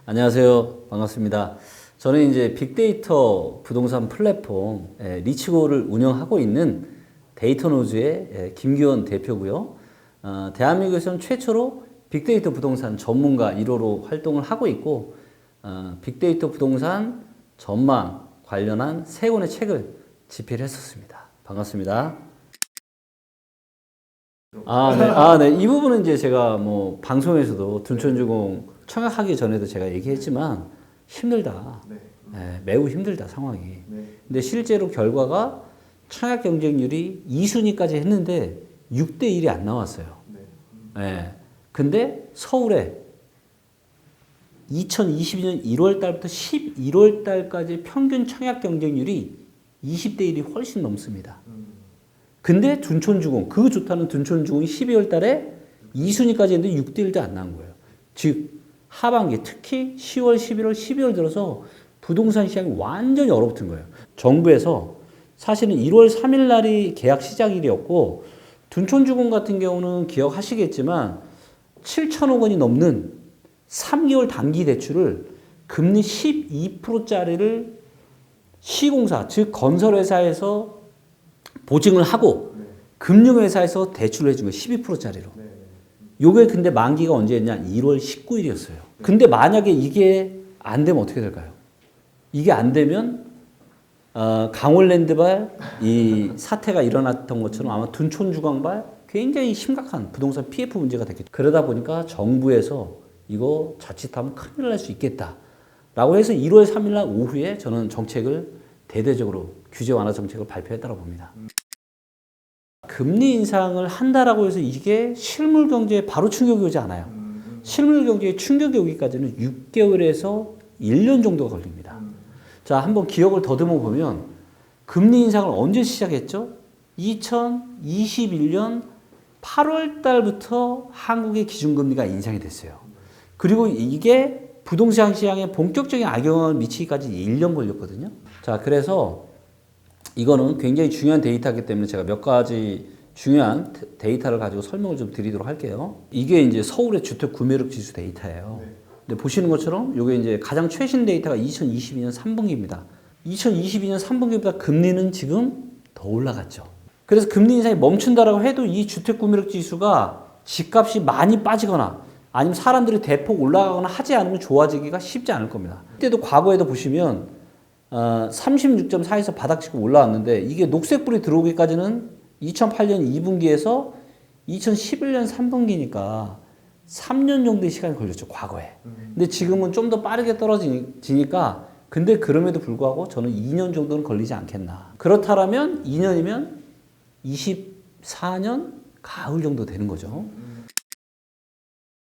안녕하세요. 반갑습니다. 저는 이제 빅데이터 부동산 플랫폼 리치고를 운영하고 있는 데이터노즈의 김기원 대표고요. 대한민국에서는 최초로 빅데이터 부동산 전문가 1호로 활동을 하고 있고 빅데이터 부동산 전망 관련한 3권의 책을 집필을 했었습니다. 반갑습니다. 네. 이 부분은 이제 제가 뭐 방송에서도 둔촌주공 청약하기 전에도 제가 얘기했지만 힘들다. 매우 힘들다 상황이. 근데 실제로 결과가 청약 경쟁률이 2순위까지 했는데 6대 1이 안 나왔어요. 근데 서울에 2022년 1월 달부터 11월 달까지 평균 청약 경쟁률이 20대 1이 훨씬 넘습니다. 근데 둔촌주공, 그 좋다는 둔촌주공이 12월 달에 2순위까지 했는데 6대 1도 안 나온 거예요. 즉 하반기 특히 10월, 11월, 12월 들어서 부동산 시장이 완전히 얼어붙은 거예요. 정부에서 사실은 1월 3일 날이 계약 시작일이었고 둔촌주공 같은 경우는 기억하시겠지만 7천억 원이 넘는 3개월 단기 대출을 금리 12%짜리를 시공사, 즉 건설회사에서 보증을 하고 금융회사에서 대출을 해준 거예요. 12%짜리로. 요게 근데 만기가 언제였냐? 1월 19일이었어요. 근데 만약에 이게 안 되면 어떻게 될까요? 이게 안 되면 강원랜드발 이 사태가 일어났던 것처럼 아마 둔촌주공발 굉장히 심각한 부동산 PF 문제가 됐겠죠. 그러다 보니까 정부에서 이거 자칫하면 큰일 날 수 있겠다. 라고 해서 1월 3일 날 오후에 저는 정책을 대대적으로 규제 완화 정책을 발표했다고 봅니다. 금리 인상을 한다라고 해서 이게 실물 경제에 바로 충격이 오지 않아요. 실물 경제에 충격이 오기까지는 6개월에서 1년 정도가 걸립니다. 자, 한번 기억을 더듬어 보면 금리 인상을 언제 시작했죠? 2021년 8월 달부터 한국의 기준금리가 인상이 됐어요. 그리고 이게 부동산 시장에 본격적인 악영향을 미치기까지 1년 걸렸거든요. 자, 그래서 이거는 굉장히 중요한 데이터이기 때문에 제가 몇 가지 중요한 데이터를 가지고 설명을 좀 드리도록 할게요. 이게 이제 서울의 주택 구매력 지수 데이터예요. 근데 보시는 것처럼 이게 이제 가장 최신 데이터가 2022년 3분기입니다. 2022년 3분기보다 금리는 지금 더 올라갔죠. 그래서 금리 인상이 멈춘다라고 해도 이 주택 구매력 지수가 집값이 많이 빠지거나 아니면 사람들이 대폭 올라가거나 하지 않으면 좋아지기가 쉽지 않을 겁니다. 그때도 과거에도 보시면 36.4에서 바닥치고 올라왔는데 이게 녹색불이 들어오기까지는 2008년 2분기에서 2011년 3분기니까 3년 정도의 시간이 걸렸죠, 과거에. 근데 지금은 좀 더 빠르게 떨어지니까 근데 그럼에도 불구하고 저는 2년 정도는 걸리지 않겠나. 그렇다면 2년이면 24년 가을 정도 되는 거죠.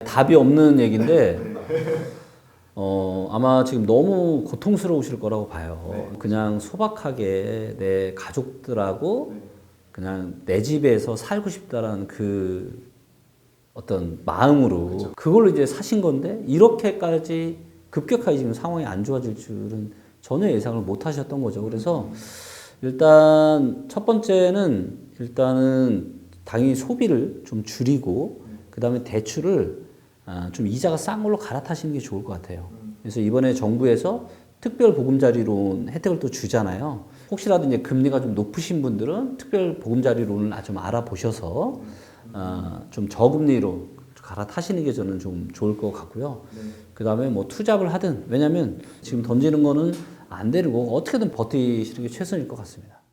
답이 없는 얘기인데 아마 지금 너무 고통스러우실 거라고 봐요. 그냥 소박하게 내 가족들하고 그냥 내 집에서 살고 싶다라는 그 어떤 마음으로 그걸로 이제 사신 건데 이렇게까지 급격하게 지금 상황이 안 좋아질 줄은 전혀 예상을 못 하셨던 거죠. 그래서 일단 첫 번째는 일단은 당연히 소비를 좀 줄이고 그 다음에 대출을 좀 이자가 싼 걸로 갈아타시는 게 좋을 것 같아요. 그래서 이번에 정부에서 특별 보금자리론 혜택을 또 주잖아요. 혹시라도 이제 금리가 좀 높으신 분들은 특별 보금자리론을 좀 알아보셔서 좀 저금리로 갈아타시는 게 저는 좀 좋을 것 같고요. 그 다음에 뭐 투잡을 하든 왜냐면 지금 던지는 거는 안 되고 어떻게든 버티시는 게 최선일 것 같습니다.